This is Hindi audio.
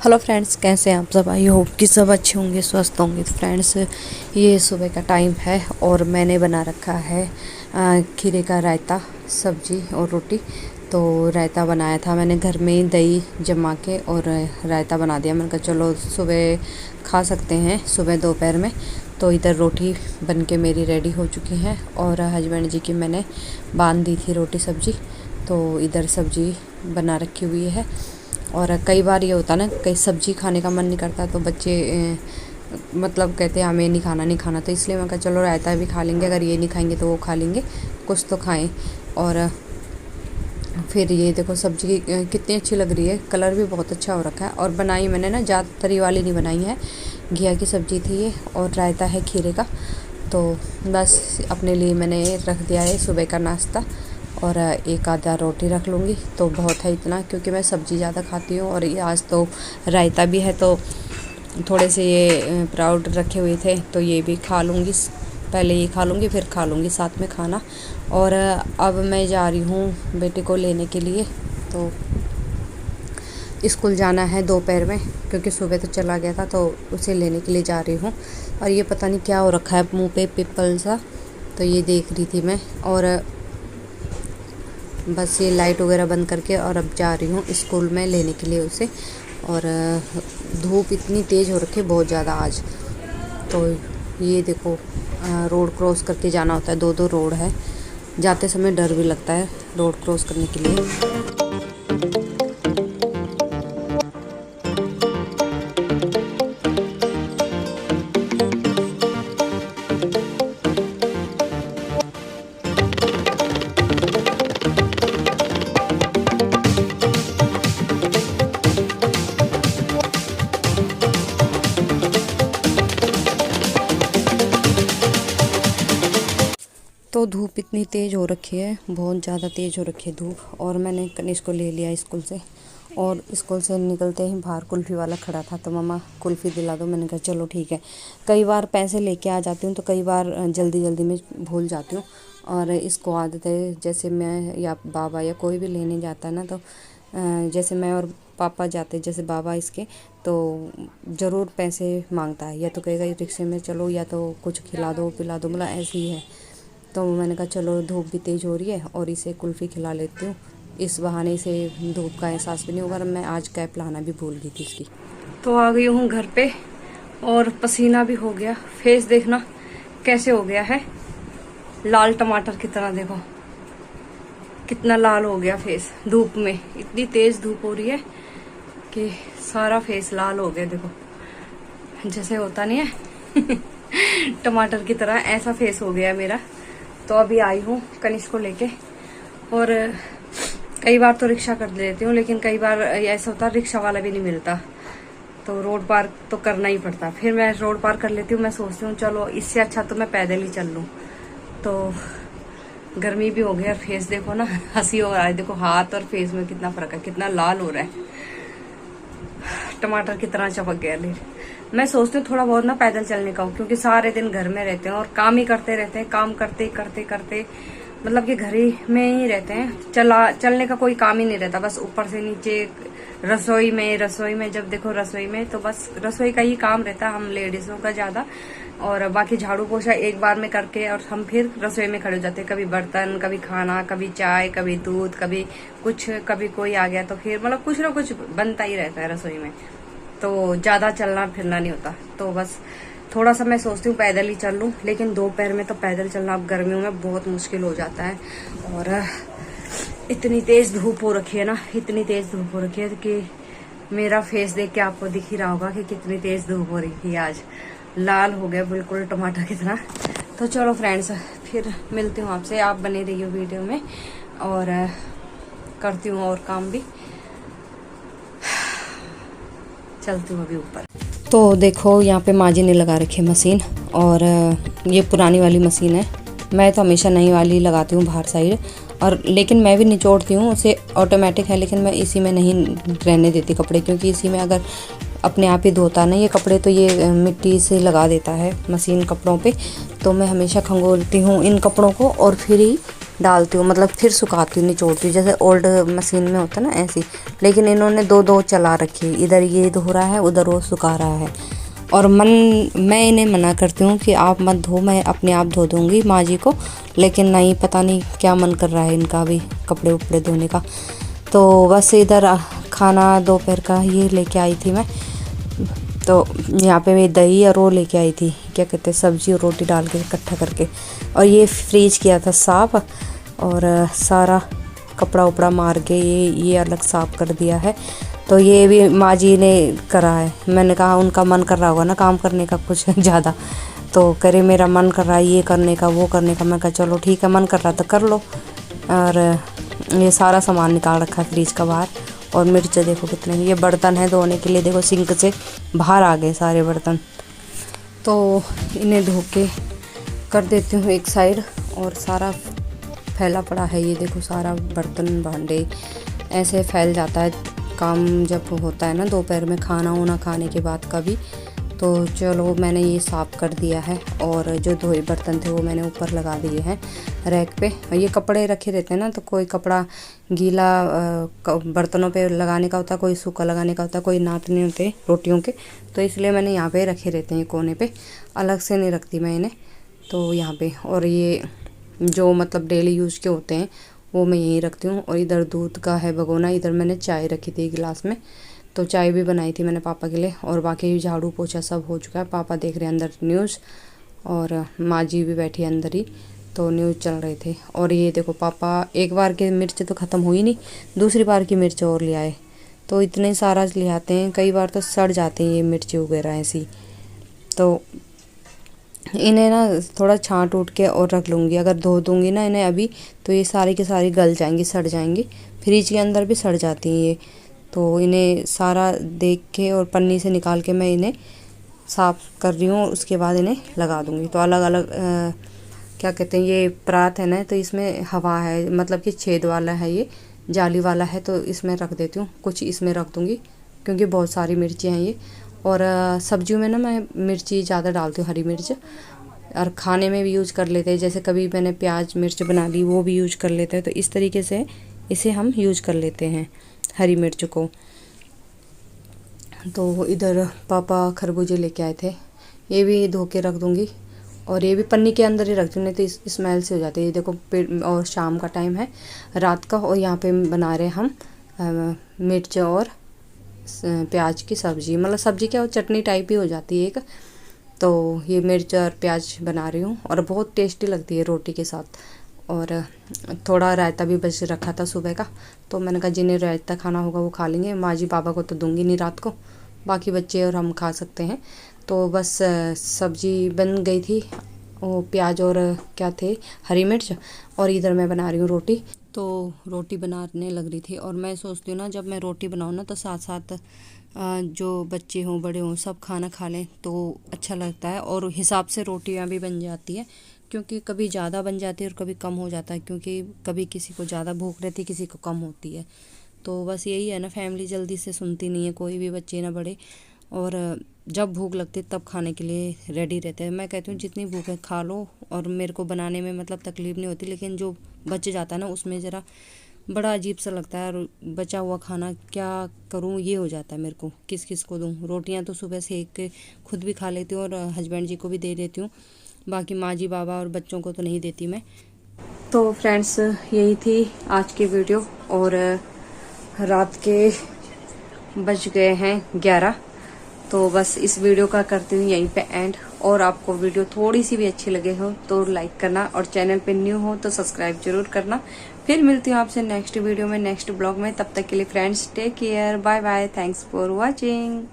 हेलो फ्रेंड्स, कैसे हैं आप सब। आई होप कि सब अच्छे होंगे, स्वस्थ होंगे। तो फ्रेंड्स, ये सुबह का टाइम है और मैंने बना रखा है खीरे का रायता, सब्जी और रोटी। तो रायता बनाया था मैंने घर में ही, दही जमा के और रायता बना दिया। मैंने कहा चलो सुबह खा सकते हैं, सुबह दोपहर में। तो इधर रोटी बन के मेरी रेडी हो चुकी है और हस्बैंड जी की मैंने बांध दी थी रोटी सब्जी। तो इधर सब्जी बना रखी हुई है। और कई बार ये होता ना, कई सब्जी खाने का मन नहीं करता तो बच्चे मतलब कहते हैं हमें नहीं खाना। तो इसलिए मैं कहा चलो रायता भी खा लेंगे, अगर ये नहीं खाएंगे तो वो खा लेंगे, कुछ तो खाएं। और फिर ये देखो सब्जी कितनी अच्छी लग रही है, कलर भी बहुत अच्छा हो रखा है। और बनाई मैंने ना ज़्यादा तरी वाली नहीं बनाई है, घिया की सब्जी थी ये और रायता है खीरे का। तो बस अपने लिए मैंने रख दिया है सुबह का नाश्ता और एक आधा रोटी रख लूँगी तो बहुत है इतना, क्योंकि मैं सब्ज़ी ज़्यादा खाती हूँ। और ये आज तो रायता भी है तो थोड़े से ये प्राउड रखे हुए थे तो ये भी खा लूँगी। पहले ये खा लूँगी फिर खा लूँगी साथ में खाना। और अब मैं जा रही हूँ बेटे को लेने के लिए। तो स्कूल जाना है दोपहर में, क्योंकि सुबह तो चला गया था तो उसे लेने के लिए जा रही हूँ। और ये पता नहीं क्या हो रखा है मुँह पे, पिंपल सा, तो ये देख रही थी मैं। और बस ये लाइट वगैरह बंद करके और अब जा रही हूँ स्कूल में लेने के लिए उसे। और धूप इतनी तेज़ हो रखी है बहुत ज़्यादा आज। तो ये देखो रोड क्रॉस करके जाना होता है, दो रोड है। जाते समय डर भी लगता है रोड क्रॉस करने के लिए। तो धूप इतनी तेज़ हो रखी है, बहुत ज़्यादा तेज़ हो रखी है धूप। और मैंने कनिष्क को ले लिया स्कूल से, और स्कूल से निकलते ही बाहर कुल्फ़ी वाला खड़ा था तो मम्मा कुल्फ़ी दिला दो। मैंने कहा चलो ठीक है। कई बार पैसे लेके आ जाती हूँ तो कई बार जल्दी जल्दी में भूल जाती हूँ। और इसको आदत है, जैसे मैं या बाबा या कोई भी लेने जाता है ना, तो जैसे मैं और पापा जाते, जैसे बाबा इसके, तो ज़रूर पैसे मांगता है। या तो कहेगा रिक्शे में चलो, या तो कुछ खिला दो पिला दो, मतलब ऐसे ही है। तो मैंने कहा चलो धूप भी तेज़ हो रही है और इसे कुल्फ़ी खिला लेती हूँ, इस बहाने से धूप का एहसास भी नहीं होगा। मैं आज कैप लाना भी भूल गई थी इसकी। तो आ गई हूँ घर पे और पसीना भी हो गया। फेस देखना कैसे हो गया है, लाल टमाटर की तरह। देखो कितना लाल हो गया फेस धूप में। इतनी तेज़ धूप हो रही है कि सारा फेस लाल हो गया। देखो जैसे होता नहीं है टमाटर की तरह, ऐसा फेस हो गया मेरा। तो अभी आई हूँ कनिष्क को लेके। और कई बार तो रिक्शा कर लेती हूँ, लेकिन कई बार ऐसा होता है रिक्शा वाला भी नहीं मिलता तो रोड पार तो करना ही पड़ता। फिर मैं रोड पार कर लेती हूँ। मैं सोचती हूँ चलो इससे अच्छा तो मैं पैदल ही चल लूँ। तो गर्मी भी हो गई और फेस देखो ना, हंसी हो रहा है। देखो हाथ और फेस में कितना फर्क है, कितना लाल हो रहा है, टमाटर की तरह चपक गया। ले मैं सोचती हूँ थोड़ा बहुत ना पैदल चलने का हो, क्योंकि सारे दिन घर में रहते हैं और काम ही करते रहते हैं। काम करते करते करते मतलब कि घर ही में ही रहते हैं, चलने का कोई काम ही नहीं रहता। बस ऊपर से नीचे रसोई में जब देखो रसोई में, तो बस रसोई का ही काम रहता है हम लेडीजों का ज्यादा। और बाकी झाड़ू पोछा एक बार में करके और हम फिर रसोई में खड़े हो जाते हैं। कभी बर्तन, कभी खाना, कभी चाय, कभी दूध, कभी कुछ, कभी कोई आ गया तो फिर मतलब कुछ ना कुछ बनता ही रहता है रसोई में। तो ज्यादा चलना फिरना नहीं होता। तो बस थोड़ा सा मैं सोचती हूँ पैदल ही चल लूँ, लेकिन दोपहर में तो पैदल चलना अब गर्मियों में बहुत मुश्किल हो जाता है। और इतनी तेज धूप हो रखी है ना, इतनी तेज धूप हो रखी है कि मेरा फेस देख के आपको दिख ही रहा होगा कि कितनी तेज धूप हो रही थी आज। लाल हो गया बिल्कुल टमाटर की तरह। तो चलो फ्रेंड्स, फिर मिलती हूँ आपसे। आप बने रहिए वीडियो में और करती हूँ और काम भी। चलती हूँ अभी ऊपर। तो देखो यहाँ पे माँ जी ने लगा रखी है मशीन, और ये पुरानी वाली मशीन है। मैं तो हमेशा नई वाली लगाती हूँ बाहर साइड, और लेकिन मैं भी निचोड़ती हूँ उसे। ऑटोमेटिक है लेकिन मैं इसी में नहीं रहने देती कपड़े, क्योंकि इसी में अगर अपने आप ही धोता ना ये कपड़े तो ये मिट्टी से लगा देता है मशीन कपड़ों पे। तो मैं हमेशा खंगोलती हूँ इन कपड़ों को और फिर ही डालती हूँ, मतलब फिर सुखाती हूँ, निचोड़ती हूँ, जैसे ओल्ड मशीन में होता है ना ऐसी। लेकिन इन्होंने दो दो चला रखी है, इधर ये धो रहा है, उधर वो सुखा रहा है। और मैं इन्हें मना करती हूँ कि आप मत धो, मैं अपने आप धो दूँगी माँ जी को। लेकिन नहीं, पता नहीं क्या मन कर रहा है इनका भी कपड़े उपड़े धोने का। तो बस इधर खाना दोपहर का ये लेके आई थी मैं। तो यहाँ पे मैं दही और वो लेके आई थी, क्या कहते हैं, सब्जी और रोटी डाल के इकट्ठा करके। और ये फ्रीज किया था साफ़, और सारा कपड़ा उपड़ा मार के ये अलग साफ़ कर दिया है। तो ये भी माँ जी ने करा है। मैंने कहा उनका मन कर रहा होगा ना काम करने का कुछ ज़्यादा, तो करे मेरा मन कर रहा है ये करने का वो करने का। मैं कहा चलो ठीक है, मन कर रहा तो कर लो। और ये सारा सामान निकाल रखा है फ्रिज का बाहर। और मिर्च देखो कितने, ये बर्तन है धोने के लिए, देखो सिंक से बाहर आ गए सारे बर्तन। तो इन्हें धो के कर देती हूँ एक साइड। और सारा फैला पड़ा है, ये देखो सारा बर्तन भांडे ऐसे फैल जाता है काम जब होता है ना दोपहर में खाना वाना खाने के बाद का भी। तो चलो मैंने ये साफ़ कर दिया है। और जो धोए बर्तन थे वो मैंने ऊपर लगा दिए हैं रैक पे। ये कपड़े रखे रहते हैं ना, तो कोई कपड़ा गीला बर्तनों पे लगाने का होता है, कोई सूखा लगाने का होता है, कोई नाटने होते रोटियों के। तो इसलिए मैंने यहाँ पे रखे रहते हैं कोने पे, अलग से नहीं रखती मैं इन्हें। तो यहाँ पे, और ये जो मतलब डेली यूज़ के होते हैं वो मैं यहीं रखती हूँ। और इधर दूध का है भगोना, इधर मैंने चाय रखी थी गिलास में, तो चाय भी बनाई थी मैंने पापा के लिए। और बाकी झाड़ू पोछा सब हो चुका है। पापा देख रहे हैं अंदर न्यूज़, और माँ जी भी बैठी अंदर ही, तो न्यूज़ चल रहे थे। और ये देखो पापा एक बार की मिर्च तो ख़त्म हुई नहीं, दूसरी बार की मिर्च और ले आए। तो इतने सारा ले आते हैं, कई बार तो सड़ जाते हैं ये मिर्ची वगैरह ऐसी। तो इन्हें ना थोड़ा छांट उठ के और रख लूँगी। अगर धो दूँगी ना इन्हें अभी, तो ये सारी की सारी गल जाएंगी, सड़ जाएंगी। फ्रिज के अंदर भी सड़ जाती हैं ये। तो इन्हें सारा देख के और पन्नी से निकाल के मैं इन्हें साफ़ कर रही हूँ, उसके बाद इन्हें लगा दूँगी। तो अलग अलग क्या कहते हैं, ये परात है ना, तो इसमें हवा है, मतलब कि छेद वाला है, ये जाली वाला है। तो इसमें रख देती हूँ, कुछ इसमें रख दूँगी, क्योंकि बहुत सारी मिर्ची हैं ये। और सब्जियों में ना मैं मिर्ची ज़्यादा डालती हूँ, हरी मिर्च। और खाने में भी यूज़ कर लेते हैं, जैसे कभी मैंने प्याज मिर्च बना ली वो भी यूज कर लेते हैं। तो इस तरीके से इसे हम यूज़ कर लेते हैं हरी मिर्च को। तो इधर पापा खरबूजे लेके आए थे, ये भी धो के रख दूँगी। और ये भी पन्नी के अंदर ही रख दूँ, नहीं तो स्मेल से हो जाती है। ये देखो और शाम का टाइम है, रात का। और यहाँ पे बना रहे हम मिर्च और प्याज की सब्ज़ी, मतलब सब्ज़ी क्या, वो चटनी टाइप ही हो जाती है एक। तो ये मिर्च और प्याज बना रही हूँ, और बहुत टेस्टी लगती है रोटी के साथ। और थोड़ा रायता भी बच रखा था सुबह का, तो मैंने कहा जिन्हें रायता खाना होगा वो खा लेंगे। माँ जी पापा को तो दूंगी नहीं रात को, बाकी बच्चे और हम खा सकते हैं। तो बस सब्ज़ी बन गई थी, वो प्याज और क्या थे, हरी मिर्च। और इधर मैं बना रही हूँ रोटी। तो रोटी बनाने लग रही थी, और मैं सोचती हूँ ना जब मैं रोटी बनाऊँ ना, तो साथ साथ जो बच्चे हों बड़े हों सब खाना खा लें तो अच्छा लगता है। और हिसाब से रोटियाँ भी बन जाती है, क्योंकि कभी ज़्यादा बन जाती है और कभी कम हो जाता है, क्योंकि कभी किसी को ज़्यादा भूख रहती है, किसी को कम होती है। तो बस यही है ना, फैमिली जल्दी से सुनती नहीं है, कोई भी बच्चे ना बड़े। और जब भूख लगती है तब खाने के लिए रेडी रहते हैं। मैं कहती हूँ जितनी भूख है खा लो, और मेरे को बनाने में मतलब तकलीफ़ नहीं होती। लेकिन जो बच जाता है ना, उसमें ज़रा बड़ा अजीब सा लगता है। और बचा हुआ खाना क्या करूँ, ये हो जाता है मेरे को, किस किस को दूँ। रोटियाँ तो सुबह सेक के खुद भी खा लेती हूँ, और हस्बैंड जी को भी दे देती हूँ, बाकी माँ जी बाबा और बच्चों को तो नहीं देती मैं। तो फ्रेंड्स यही थी आज की वीडियो। और रात के बज गए हैं 11। तो बस इस वीडियो का करती हूँ यहीं पे एंड। और आपको वीडियो थोड़ी सी भी अच्छी लगे हो तो लाइक करना, और चैनल पे न्यू हो तो सब्सक्राइब जरूर करना। फिर मिलती हूँ आपसे नेक्स्ट वीडियो में, नेक्स्ट ब्लॉग में। तब तक के लिए friends take care, bye bye, thanks for watching.